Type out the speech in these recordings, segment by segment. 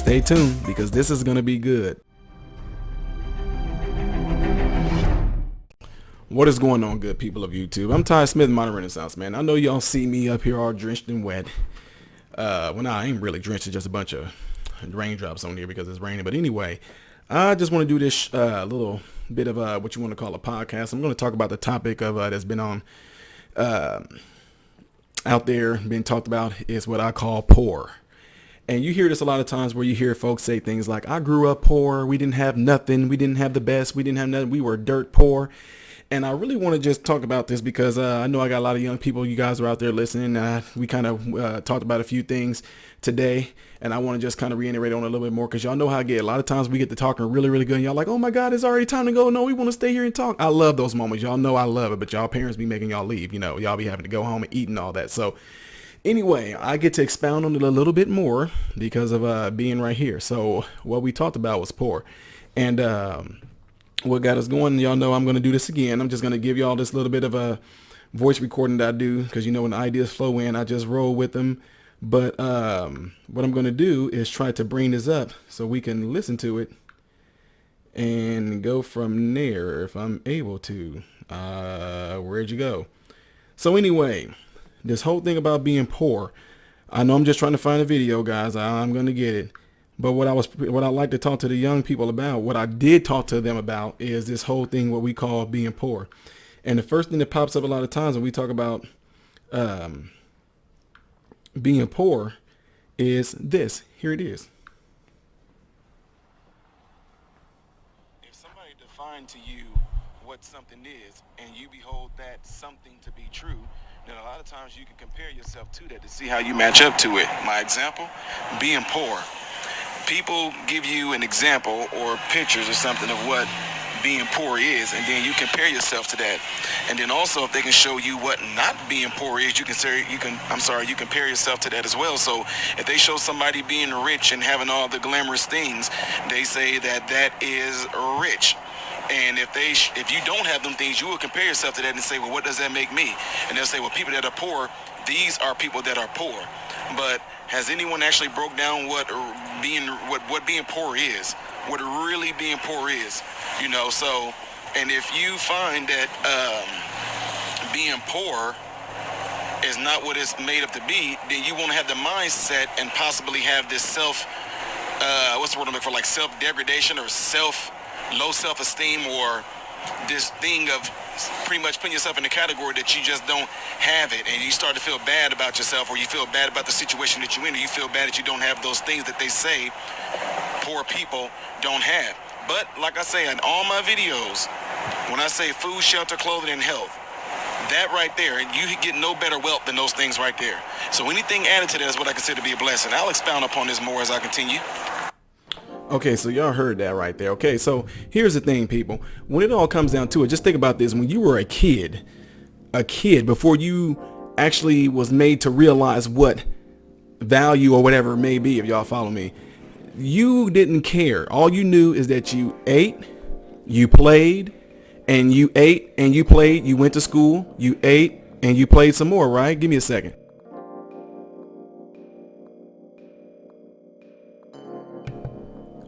stay tuned because this is going to be good. What is going on, good people of YouTube? I'm Ty Smith, Modern Renaissance Man. I know y'all see me up here all drenched and wet. Well, I ain't really drenched. It's just a bunch of raindrops on here because it's raining. But anyway, I just want to do this little bit of what you want to call a podcast. I'm going to talk about the topic of that's been on out there, being talked about, is what I call poor. And you hear this a lot of times where you hear folks say things like, I grew up poor. We didn't have nothing. We didn't have the best. We didn't have nothing. We were dirt poor. And I really want to just talk about this because I know I got a lot of young people. You guys are out there listening. We kind of talked about a few things today, and I want to just kind of reiterate on it a little bit more because y'all know how I get. A lot of times we get to talking really, really good, and y'all like, oh my God, it's already time to go. No, we want to stay here and talk. I love those moments. Y'all know I love it, but y'all parents be making y'all leave. You know, y'all be having to go home and eat and all that. So anyway, I get to expound on it a little bit more because of being right here. So what we talked about was poor, and what got us going, y'all know I'm going to do this again. I'm just going to give y'all this little bit of a voice recording that I do because, you know, when the ideas flow in, I just roll with them. But what I'm going to do is try to bring this up so we can listen to it and go from there if I'm able to. Where'd you go? So anyway, this whole thing about being poor, I know I'm just trying to find a video, guys. I'm going to get it. But what I like to talk to the young people about, what I did talk to them about, is this whole thing, what we call being poor. And the first thing that pops up a lot of times when we talk about being poor is this. Here it is. If somebody defined to you what something is, and you behold that something to be true, then a lot of times you can compare yourself to that to see how you match up to it. My example, being poor. People give you an example or pictures or something of what being poor is, and then you compare yourself to that. And then also, if they can show you what not being poor is, you compare yourself to that as well. So if they show somebody being rich and having all the glamorous things, they say that that is rich. And if you don't have them things, you will compare yourself to that and say, well, what does that make me? And they'll say, well, people that are poor, these are people that are poor. But has anyone actually broke down what being poor is? What really being poor is? You know, so, and if you find that being poor is not what it's made up to be, then you won't have the mindset and possibly have this what's the word I'm looking for, like self-degradation or low self-esteem, or this thing of pretty much putting yourself in the category that you just don't have it, and you start to feel bad about yourself, or you feel bad about the situation that you're in, or you feel bad that you don't have those things that they say poor people don't have. But like I say in all my videos, when I say food, shelter, clothing, and health, that right there, you get no better wealth than those things right there. So anything added to that is what I consider to be a blessing. I'll expound upon this more as I continue. Okay, so y'all heard that right there. Okay, so here's the thing, people. When it all comes down to it, just think about this. When you were a kid, before you actually was made to realize what value or whatever it may be, if y'all follow me, you didn't care. All you knew is that you ate, you played, and you ate and you played. You went to school, you ate, and you played some more, right? Give me a second.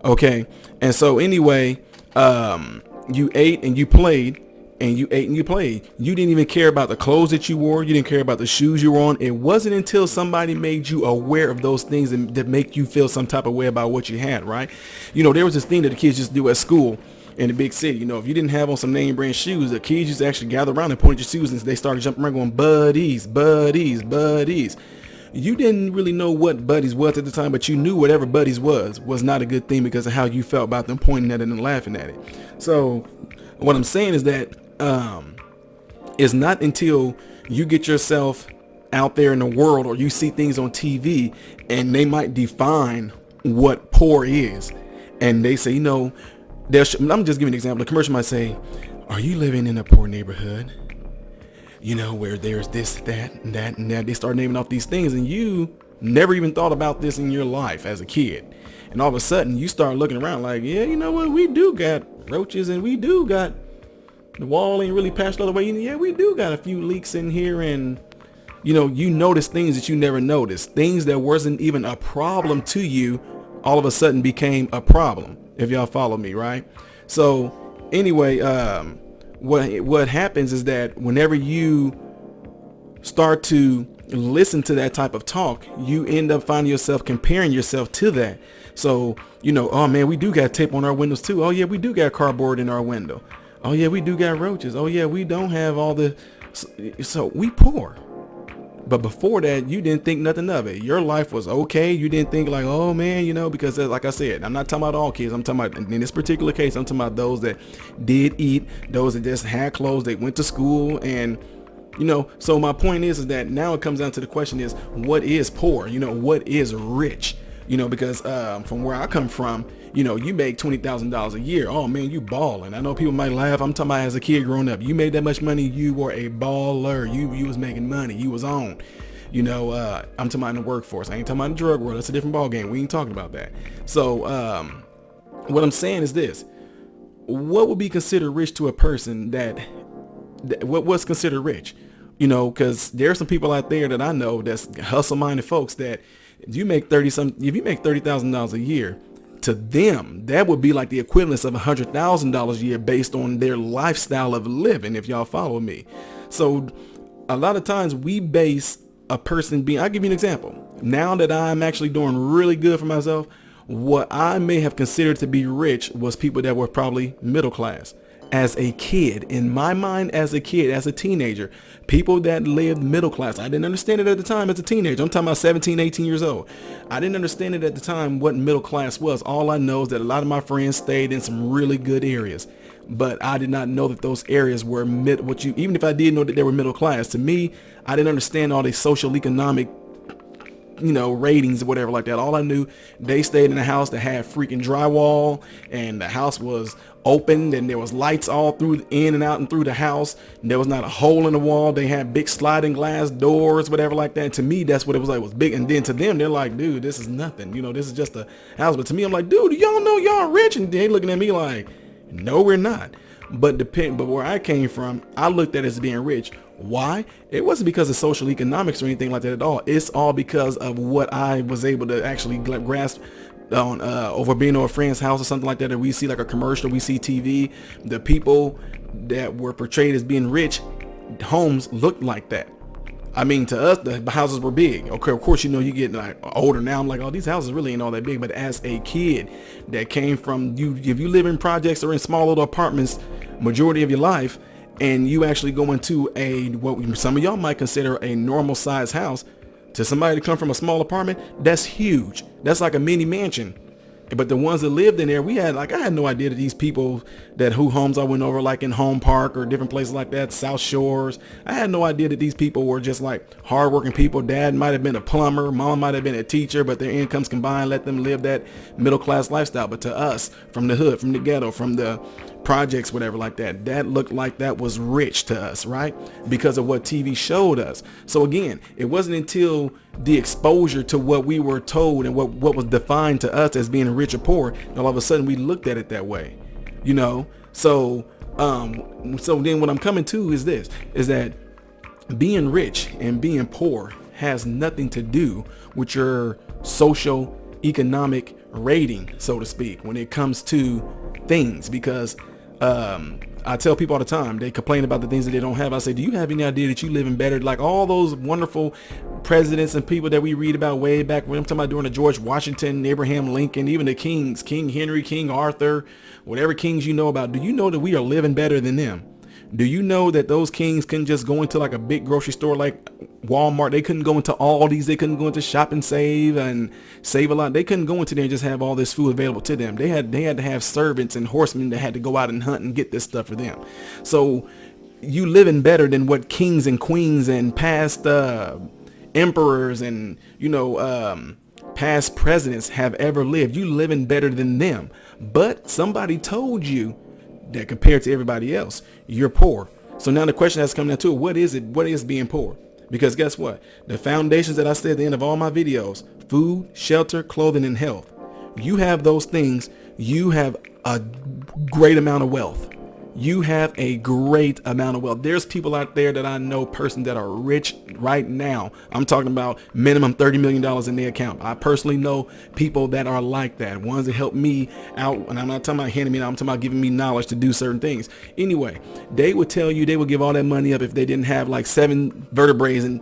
Okay, and so anyway, you ate and you played, and you ate and you played. You didn't even care about the clothes that you wore. You didn't care about the shoes you were on. It wasn't until somebody made you aware of those things that make you feel some type of way about what you had, right? You know, there was this thing that the kids just do at school in the big city. You know, if you didn't have on some name brand shoes, the kids used to actually gather around and point at your shoes, and they started jumping around going, buddies, buddies, buddies. You didn't really know what buddies was at the time, but you knew whatever buddies was not a good thing because of how you felt about them pointing at it and laughing at it. So what I'm saying is that it's not until you get yourself out there in the world, or you see things on TV and they might define what poor is, and they say, you know, I'm just giving an example. The commercial might say, are you living in a poor neighborhood? You know, where there's this, that, and that, and that. They start naming off these things, and you never even thought about this in your life as a kid. And all of a sudden, you start looking around like, yeah, you know what? We do got roaches, and we do got the wall ain't really patched all the way. Yeah, we do got a few leaks in here, and you know, you notice things that you never noticed. Things that wasn't even a problem to you all of a sudden became a problem, if y'all follow me, right? So anyway, what happens is that whenever you start to listen to that type of talk, you end up finding yourself comparing yourself to that. So, oh man, we do got tape on our windows too. Oh yeah, we do got cardboard in our window. Oh yeah, we do got roaches. Oh yeah, we don't have all the, so we poor. But before that, you didn't think nothing of it. Your life was okay. You didn't think like, oh man, because like I said, I'm not talking about all kids. I'm talking about, in this particular case, I'm talking about those that did eat, those that just had clothes, they went to school, and so my point is that now it comes down to the question is, what is poor? What is rich? Because from where I come from, you make $20,000 a year. Oh man, you balling. I know people might laugh. I'm talking about as a kid growing up. You made that much money, you were a baller. You was making money. You was on. I'm talking about in the workforce. I ain't talking about in the drug world. That's a different ball game. We ain't talking about that. So what I'm saying is this: what would be considered rich to a person what's considered rich? Because there are some people out there that I know that's hustle-minded folks that if you make $30,000 a year, to them that would be like the equivalence of $100,000 a year based on their lifestyle of living, if y'all follow me. So a lot of times we base a person being, I'll give you an example. Now that I'm actually doing really good for myself, what I may have considered to be rich was people that were probably middle class. As a kid, in my mind, as a teenager, people that lived middle class. I didn't understand it at the time as a teenager. I'm talking about 17, 18 years old. I didn't understand it at the time what middle class was. All I know is that a lot of my friends stayed in some really good areas, but I did not know that those areas were even if I did know that they were middle class, to me, I didn't understand all the social economic ratings or whatever like that. All I knew, they stayed in a house that had freaking drywall, and the house was open, and there was lights all through, in and out and through the house. There was not a hole in the wall. They had big sliding glass doors, whatever like that. And to me, that's what it was like. It was big. And then to them, they're like, dude, this is nothing. This is just a house. But to me, I'm like, dude, y'all know y'all rich? And they looking at me like, no, we're not. But where I came from, I looked at it as being rich. Why? It wasn't because of social economics or anything like that at all. It's all because of what I was able to actually grasp on over being on a friend's house or something like that. Or we see like a commercial, we see TV. The people that were portrayed as being rich, homes looked like that. I mean, to us, the houses were big. Okay, of course, you get like older now. I'm like, oh, these houses really ain't all that big. But as a kid that came from if you live in projects or in small little apartments majority of your life, and you actually go into what some of y'all might consider a normal size house, to somebody to come from a small apartment, that's huge. That's like a mini mansion. But the ones that lived in there, I had no idea that these people who homes I went over, like in Home Park or different places like that, South Shores, I had no idea that these people were just like hardworking people. Dad might have been a plumber, mom might have been a teacher, but their incomes combined let them live that middle class lifestyle. But to us, from the hood, from the ghetto, from the projects, whatever like that, that looked like that was rich to us, right? Because of what TV showed us. So again, it wasn't until the exposure to what we were told and what was defined to us as being rich or poor, and all of a sudden we looked at it that way, so then what I'm coming to is that being rich and being poor has nothing to do with your social economic rating, so to speak, when it comes to things. Because I tell people all the time, they complain about the things that they don't have. I say, do you have any idea that you living better? Like all those wonderful presidents and people that we read about way back when, I'm talking about during the George Washington, Abraham Lincoln, even the kings, King Henry, King Arthur, whatever kings you know about. Do you know that we are living better than them? Do you know that those kings couldn't just go into like a big grocery store like Walmart? They couldn't go into Aldi's. They couldn't go into Shop and Save and Save a Lot. They couldn't go into there and just have all this food available to them. They had to have servants and horsemen that had to go out and hunt and get this stuff for them. So you living better than what kings and queens and past emperors and past presidents have ever lived. You living better than them. But somebody told you that compared to everybody else, you're poor. So now the question has come down to, what is it? What is being poor? Because guess what? The foundations that I said at the end of all my videos, food, shelter, clothing, and health. You have those things, you have a great amount of wealth. you have a great amount of wealth. There's people out there that I know personally that are rich right now. I'm talking about minimum $30 million in their account. I personally know people that are like that, ones that help me out. And I'm not talking about handing me out, I'm talking about giving me knowledge to do certain things. Anyway, they would tell you they would give all that money up if they didn't have like seven vertebrae in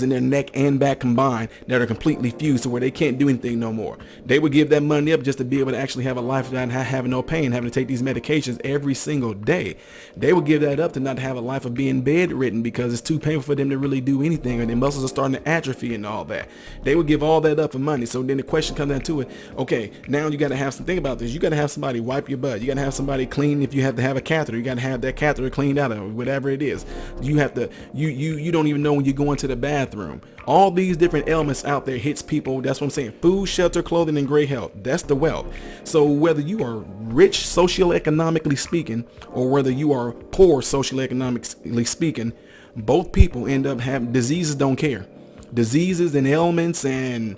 their neck and back combined that are completely fused to where they can't do anything no more. They would give that money up just to be able to actually have a life without having no pain, having to take these medications every single day. They would give that up to not have a life of being bedridden because it's too painful for them to really do anything, or their muscles are starting to atrophy and all that. They would give all that up for money. So then the question comes down to it, okay, now you got to have some, think about this, you got to have somebody wipe your butt, you got to have somebody clean. If you have to have a catheter, you got to have that catheter cleaned out of whatever it is. You have to, you don't even know when you go into the bathroom. All these different elements out there hits people. That's what I'm saying. Food, shelter, clothing, and great health. That's the wealth. So whether you are rich socioeconomically speaking, or whether you are poor socioeconomically speaking, both people end up having diseases. Don't care. Diseases and ailments and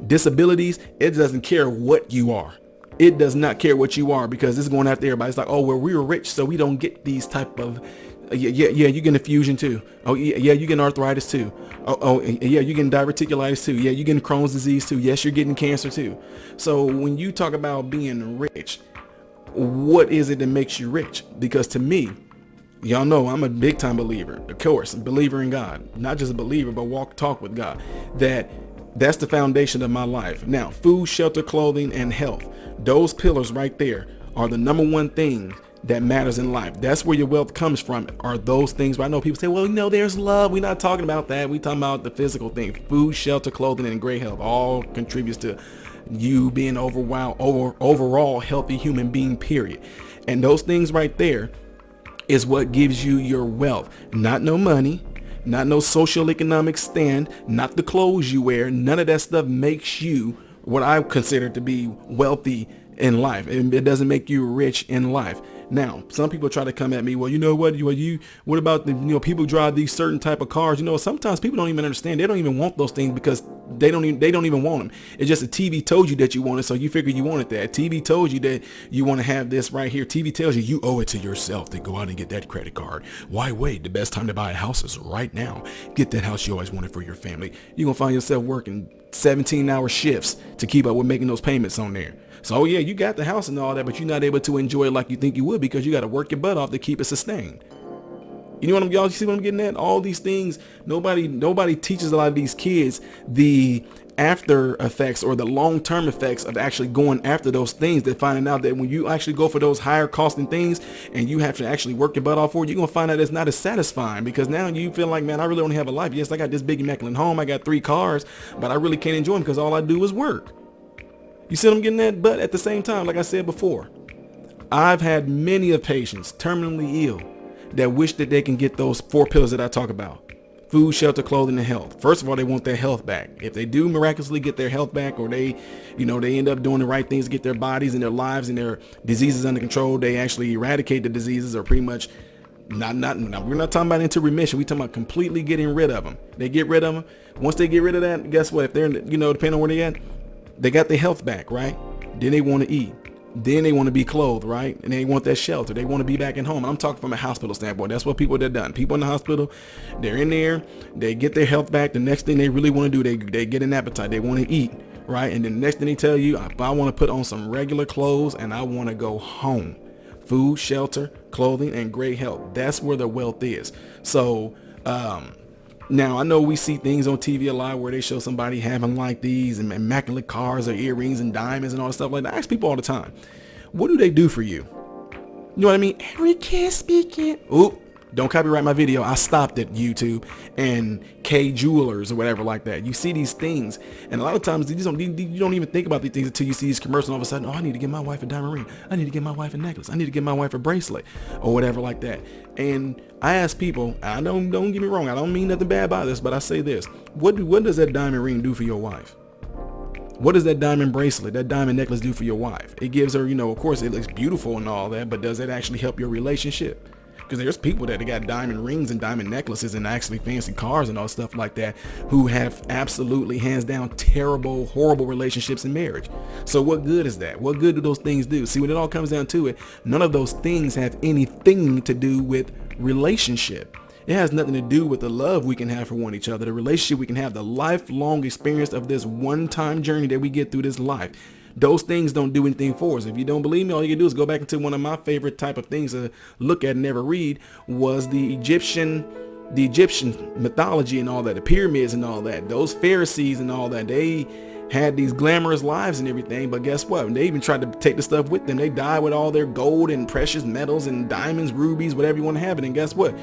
disabilities. It doesn't care what you are. It does not care what you are, because it's going after everybody. It's like, oh, well, we were rich, so we don't get these type of yeah, you get a fusion too. Oh yeah, you get arthritis too. Oh yeah, you getting diverticulitis too. Yeah, you getting Crohn's disease too. Yes, you're getting cancer too. So when you talk about being rich, what is it that makes you rich? Because to me, y'all know I'm a big time believer, of course, a believer in God. Not just a believer, but talk with God. That's the foundation of my life. Now, food, shelter, clothing, and health. Those pillars right there are the number one thing that matters in life. That's where your wealth comes from, are those things. But I know people say, well, there's love. We're not talking about that. We talking about the physical thing. Food, shelter, clothing, and great health all contributes to you being overall healthy human being, period. And those things right there is what gives you your wealth. Not no money, not no social economic stand, not the clothes you wear. None of that stuff makes you what I consider to be wealthy in life. It doesn't make you rich in life. Now, some people try to come at me, well, you know what, what about the, people drive these certain type of cars? Sometimes people don't even understand. They don't even want those things because they don't even want them. It's just a TV told you that you want it, so you figure you wanted that. TV told you that you want to have this right here. TV tells you you owe it to yourself to go out and get that credit card. Why wait? The best time to buy a house is right now. Get that house you always wanted for your family. You're going to find yourself working 17-hour shifts to keep up with making those payments on there. So yeah, you got the house and all that, but you're not able to enjoy it like you think you would, because you got to work your butt off to keep it sustained. You know what y'all see what I'm getting at? All these things, nobody teaches a lot of these kids the after effects or the long-term effects of actually going after those things. They're finding out that when you actually go for those higher costing things and you have to actually work your butt off for it, you're going to find out it's not as satisfying, because now you feel like, man, I really only have a life. Yes, I got this big immaculate home. I got 3 cars, but I really can't enjoy them because all I do is work. You see what I'm getting at? But at the same time, like I said before, I've had many of patients terminally ill that wish that they can get those 4 pillars that I talk about. Food, shelter, clothing, and health. First of all, they want their health back. If they do miraculously get their health back, or they end up doing the right things to get their bodies and their lives and their diseases under control, they actually eradicate the diseases, or pretty much we're not talking about into remission. We're talking about completely getting rid of them. They get rid of them. Once they get rid of that, guess what? If they're, depending on where they at, they got their health back, right? Then they want to eat. Then they want to be clothed, right? And they want that shelter. They want to be back at home. I'm talking from a hospital standpoint. That's what people have done. People in the hospital, they're in there, they get their health back. The next thing they really want to do, they get an appetite. They want to eat, right? And then the next thing they tell you, I want to put on some regular clothes and I want to go home. Food, shelter, clothing, and great health. That's where the wealth is. So, now, I know we see things on TV a lot where they show somebody having like these immaculate cars or earrings and diamonds and all that stuff like that. I ask people all the time, what do they do for you? You know what I mean? Every kid speaking. Oop, don't copyright my video. I stopped at YouTube and K Jewelers or whatever like that. You see these things, and a lot of times you don't even think about these things until you see these commercials. And all of a sudden, oh, I need to get my wife a diamond ring. I need to get my wife a necklace. I need to get my wife a bracelet or whatever like that. And I ask people, I don't get me wrong, I don't mean nothing bad by this, but I say this: what does that diamond ring do for your wife? What does that diamond bracelet, that diamond necklace do for your wife? It gives her, of course it looks beautiful and all that, but does it actually help your relationship? because there's people that got diamond rings and diamond necklaces and actually fancy cars and all stuff like that, who have absolutely hands down terrible, horrible relationships in marriage. So what good is that? What good do those things do? See, when it all comes down to it, none of those things have anything to do with relationship. It has nothing to do with the love we can have for one each other, the relationship we can have, the lifelong experience of this one-time journey that we get through this life. Those things don't do anything for us. If you don't believe me, all you can do is go back into one of my favorite type of things to look at and never read was the Egyptian mythology and all that, the pyramids and all that. Those Pharisees and all that, they had these glamorous lives and everything, but guess what? They even tried to take the stuff with them. They died with all their gold and precious metals and diamonds, rubies, whatever you want to have it. And guess what?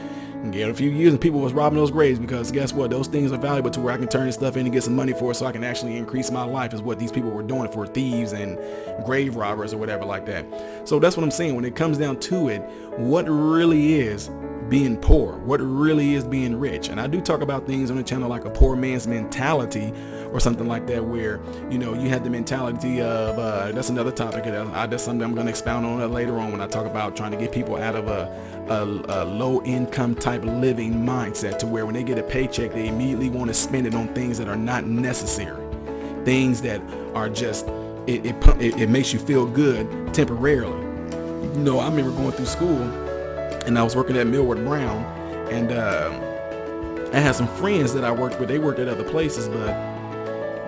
Get a few years and people was robbing those graves, because guess what? Those things are valuable to where I can turn this stuff in and get some money for it, so I can actually increase my life, is what these people were doing for thieves and grave robbers or whatever like that. So that's what I'm saying. When it comes down to it, what really is being poor? What really is being rich? And I do talk about things on the channel like a poor man's mentality or something like that, where, you know, you have the mentality of, that's another topic. That's something I'm going to expound on later on when I talk about trying to get people out of a low income type living mindset, to where when they get a paycheck, they immediately want to spend it on things that are not necessary, things that are just, it makes you feel good temporarily. You know, I remember going through school and I was working at Millward Brown, and I had some friends that I worked with. They worked at other places, but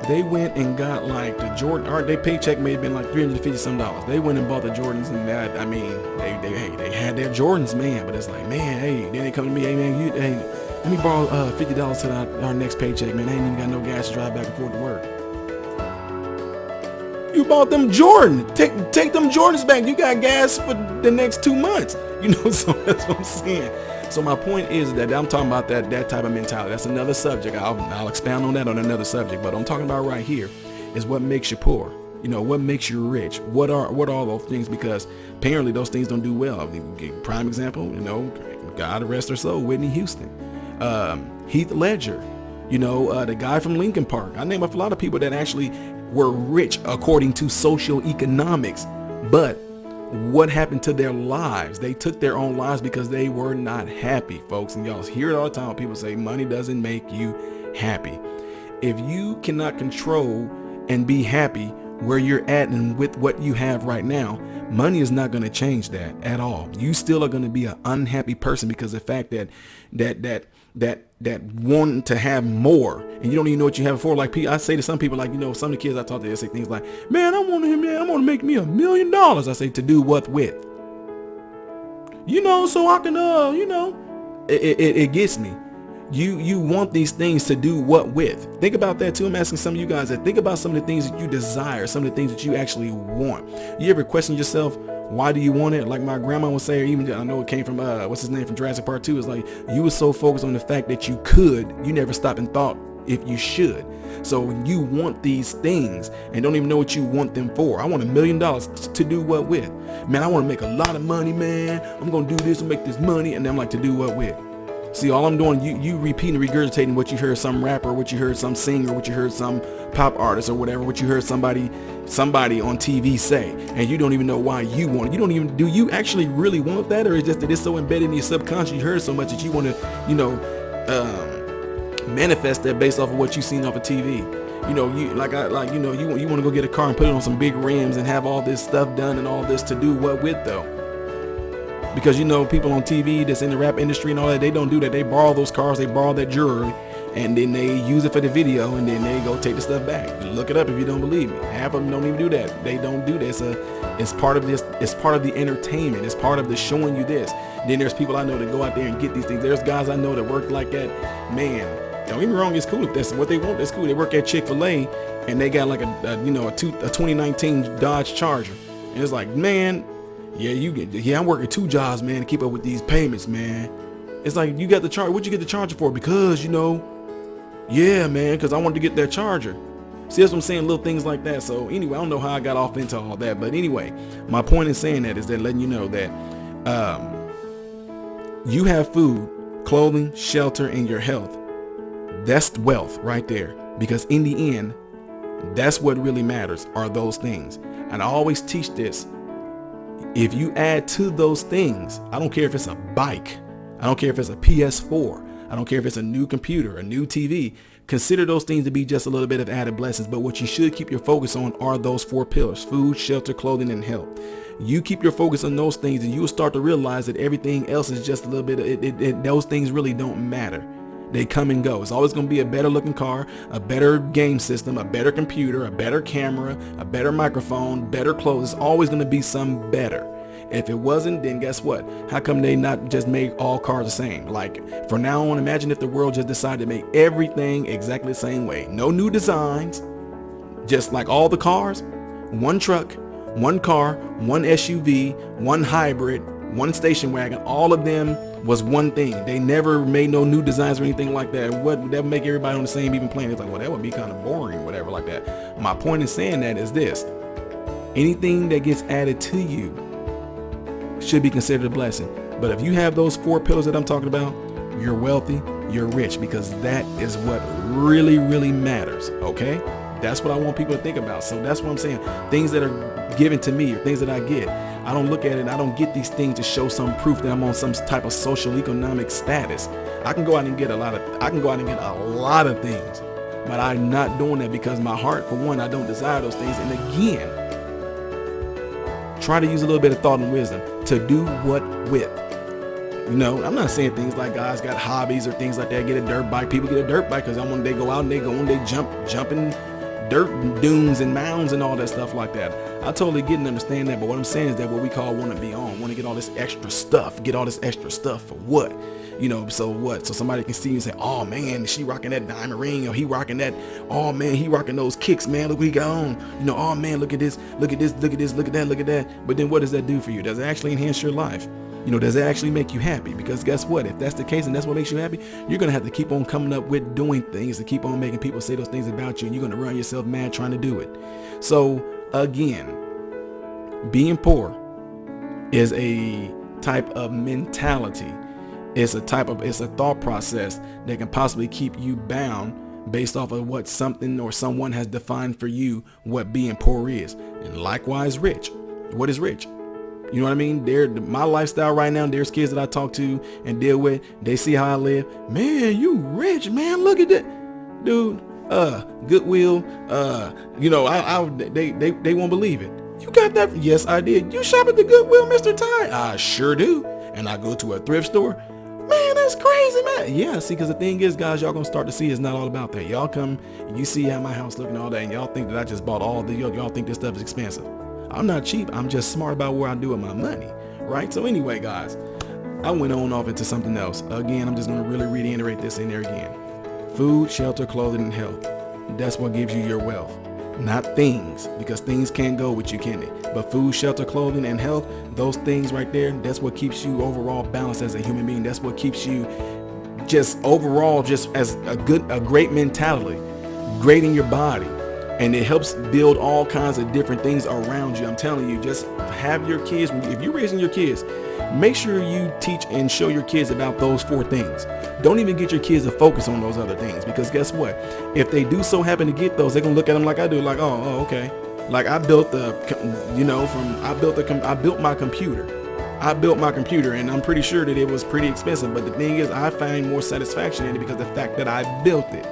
they went and got like the Jordan, or their paycheck may have been like $350 some. They went and bought the Jordans, and that, I mean, they had their Jordans, man. But it's like, man, hey, then they come to me, hey man, hey, let me borrow $50 to our next paycheck, man. I ain't even got no gas to drive back and forth to work. You bought them Jordan. Take them Jordans back. You got gas for the next 2 months. You know, so that's what I'm saying. So my point is that I'm talking about that type of mentality. That's another subject. I'll expound on that on another subject. But what I'm talking about right here is what makes you poor. You know, what makes you rich? What are those things? Because apparently those things don't do well. Prime example, you know, God rest her soul, Whitney Houston, Heath Ledger, you know, the guy from Lincoln Park. I name off a lot of people that actually were rich according to socioeconomics, but what happened to their lives? They took their own lives because they were not happy, folks. And y'all hear it all the time when people say money doesn't make you happy. If you cannot control and be happy where you're at and with what you have right now, money is not going to change that at all. You still are going to be an unhappy person because of the fact that wanting to have more, and you don't even know what you have it for. Like I say to some people, like, you know, some of the kids I talk to, they say things like, man, I want to make me $1 million. I say, to do what with? You know, so I can, you know, it gets me. You want these things to do what with? Think about that too. I'm asking some of you guys that. Think about some of the things that you desire, some of the things that you actually want. You ever question yourself, why do you want it? Like my grandma would say, or even I know it came from what's his name from Jurassic Park 2. It's like you were so focused on the fact that you could, you never stopped and thought if you should. So you want these things and don't even know what you want them for. I want $1 million to do what with? Man, I want to make a lot of money, man. I'm gonna do this and make this money, and I'm like, to do what with? See, all I'm doing, you repeating and regurgitating what you heard some rapper, what you heard some singer, what you heard some pop artist or whatever, what you heard somebody on TV say, and you don't even know why you want it. You don't even, do you actually really want that, or is it just that it's so embedded in your subconscious, you heard so much that you want to, you know, manifest that based off of what you've seen off of TV. You know, you want to go get a car and put it on some big rims and have all this stuff done and all this, to do what with though? Because, you know, people on TV that's in the rap industry and all that, they don't do that. They borrow those cars, they borrow that jewelry, and then they use it for the video, and then they go take the stuff back. You look it up if you don't believe me. Half of them don't even do that. They don't do this. It's part of this. It's part of the entertainment. It's part of the showing you this. Then there's people I know that go out there and get these things. There's guys I know that work like that. Man, don't get me wrong. It's cool if that's what they want. That's cool. They work at Chick-fil-A and they got like a 2019 Dodge Charger, and it's like, man. Yeah, I'm working 2 jobs, man, to keep up with these payments, man. It's like, you got the charger. What'd you get the charger for? Because, you know, yeah, man, because I wanted to get that charger. See, that's what I'm saying, little things like that. So anyway, I don't know how I got off into all that, but anyway, my point in saying that is that letting you know that you have food, clothing, shelter, and your health. That's wealth right there. Because in the end, that's what really matters, are those things. And I always teach this. If you add to those things, I don't care if it's a bike, I don't care if it's a PS4, I don't care if it's a new computer, a new TV, consider those things to be just a little bit of added blessings. But what you should keep your focus on are those 4 pillars: food, shelter, clothing, and health. You keep your focus on those things and you will start to realize that everything else is just a little bit, those things really don't matter. They come and go. It's always going to be a better looking car, a better game system, a better computer, a better camera, a better microphone, better clothes. It's always going to be some better. If it wasn't, then guess what? How come they not just make all cars the same? Like, from now on, imagine if the world just decided to make everything exactly the same way. No new designs, just like all the cars, one truck, one car, one SUV, one hybrid, one station wagon. All of them was one thing. They never made no new designs or anything like that. What that would make everybody on the same even plane? It's like, well, that would be kind of boring, whatever like that. My point in saying that is this: anything that gets added to you should be considered a blessing. But if you have those 4 pillars that I'm talking about, you're wealthy, you're rich, because that is what really, really matters. Okay? That's what I want people to think about. So that's what I'm saying. Things that are given to me or things that I get, I don't look at it. I don't get these things to show some proof that I'm on some type of social economic status. I can go out and get a lot of things, but I'm not doing that because my heart, for one, I don't desire those things. And again, try to use a little bit of thought and wisdom to do what with. You know, I'm not saying things like guys got hobbies or things like that. Get a dirt bike. People get a dirt bike because they go out and they go and they jumping dirt dunes and mounds and all that stuff like that. I totally get and understand that, but what I'm saying is that what we call want to be on, want to get all this extra stuff. Get all this extra stuff for what? You know, so what? So somebody can see you and say, oh man, she rocking that diamond ring, or he rocking that, oh man, he rocking those kicks, man, look what he got on. You know, oh man, look at this, look at this, look at this, look at that, look at that. But then what does that do for you? Does it actually enhance your life? You know, does it actually make you happy? Because guess what? If that's the case and that's what makes you happy, you're going to have to keep on coming up with doing things to keep on making people say those things about you, and you're going to run yourself mad trying to do it. So again, being poor is a type of mentality. It's a thought process that can possibly keep you bound based off of what something or someone has defined for you what being poor is. And likewise, rich. What is rich? You know what I mean? My lifestyle right now, there's kids that I talk to and deal with. They see how I live. Man, you rich, man. Look at that. Dude, Goodwill, you know, they won't believe it. You got that? Yes, I did. You shop at the Goodwill, Mr. Ty? I sure do. And I go to a thrift store. Man, that's crazy, man. Yeah, see, because the thing is, guys, y'all gonna start to see it's not all about that. Y'all come and you see how my house looking all that, and y'all think that I just bought y'all think this stuff is expensive. I'm not cheap. I'm just smart about where I do with my money, right? So anyway, guys, I went on off into something else. Again, I'm just going to really reiterate this in there again. Food, shelter, clothing, and health. That's what gives you your wealth. Not things, because things can't go with you, can they? But food, shelter, clothing, and health, those things right there, that's what keeps you overall balanced as a human being. That's what keeps you just overall just as a great mentality, great in your body. And it helps build all kinds of different things around you. I'm telling you, just have your kids, if you're raising your kids, make sure you teach and show your kids about those 4 things. Don't even get your kids to focus on those other things, because guess what? If they do so happen to get those, they're gonna look at them like I do, like, oh, okay. Like I built my computer, and I'm pretty sure that it was pretty expensive. But the thing is, I find more satisfaction in it because of the fact that I built it.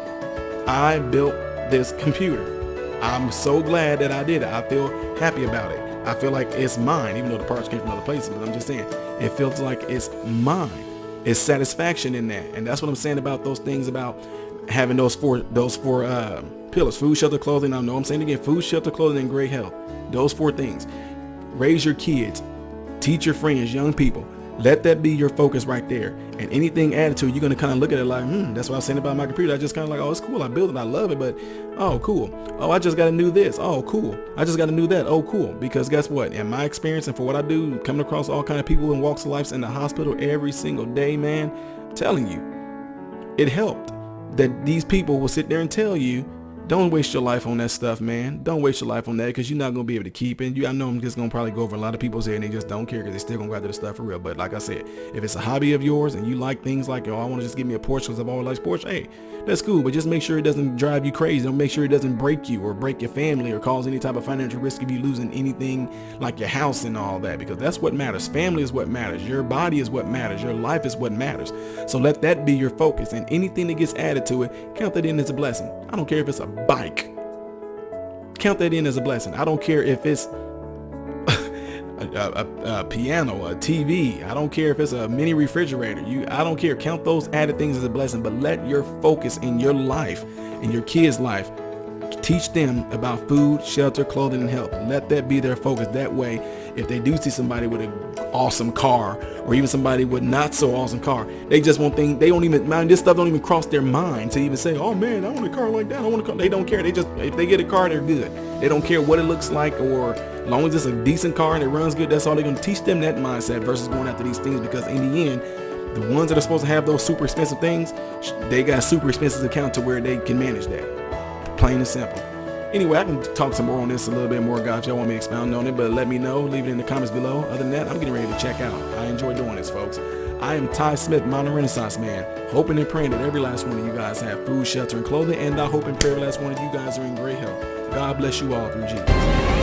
I built this computer. I'm so glad that I did it. I feel happy about it. I feel like it's mine, even though the parts came from other places. But I'm just saying, it feels like it's mine. It's satisfaction in that. And that's what I'm saying about those things, about having those four pillars: food, shelter, clothing. I know I'm saying again, food, shelter, clothing, and great health. Those 4 things. Raise your kids. Teach your friends, young people. Let that be your focus right there. And anything added to it, you're going to kind of look at it like, that's what I was saying about my computer. I just kind of like, oh, it's cool. I built it. I love it. But, oh, cool. Oh, I just got to do this. Oh, cool. I just got to do that. Oh, cool. Because guess what? In my experience and for what I do, coming across all kind of people in walks of life in the hospital every single day, man, I'm telling you, it helped that these people will sit there and tell you Don't waste your life on that stuff, man. Don't waste your life on that, because you're not going to be able to keep it. I know I'm just going to probably go over a lot of people's head and they just don't care because they still going to go after the stuff for real. But like I said, if it's a hobby of yours and you like things like, oh, I want to just give me a Porsche because I've always liked Porsche, hey, that's cool. But just make sure it doesn't drive you crazy. Don't make sure it doesn't break you or break your family or cause any type of financial risk of you losing anything like your house and all that, because that's what matters. Family is what matters. Your body is what matters. Your life is what matters. So let that be your focus, and anything that gets added to it, count that in as a blessing. I don't care if it's a bike. Count that in as a blessing. I don't care if it's a piano, a TV. I don't care if it's a mini refrigerator. I don't care. Count those added things as a blessing, but let your focus in your life, in your kids' life, teach them about food, shelter, clothing, and health. Let that be their focus. That way, if they do see somebody with an awesome car, or even somebody with not so awesome car, they just won't think, they don't even mind, this stuff don't even cross their mind to even say, oh man, I want a car like that. I want a car. They don't care. They just, if they get a car, they're good. They don't care what it looks like, or as long as it's a decent car and it runs good, that's all they're going to teach them, that mindset, versus going after these things, because in the end, the ones that are supposed to have those super expensive things, they got super expensive account to where they can manage that. Plain and simple. Anyway, I can talk some more on this a little bit more, guys, if y'all want me to expound on it, but let me know. Leave it in the comments below. Other than that, I'm getting ready to check out. I enjoy doing this, folks. I am Ty Smith, Modern Renaissance Man, hoping and praying that every last one of you guys have food, shelter, and clothing, and I hope and pray every last one of you guys are in great health. God bless you all through Jesus.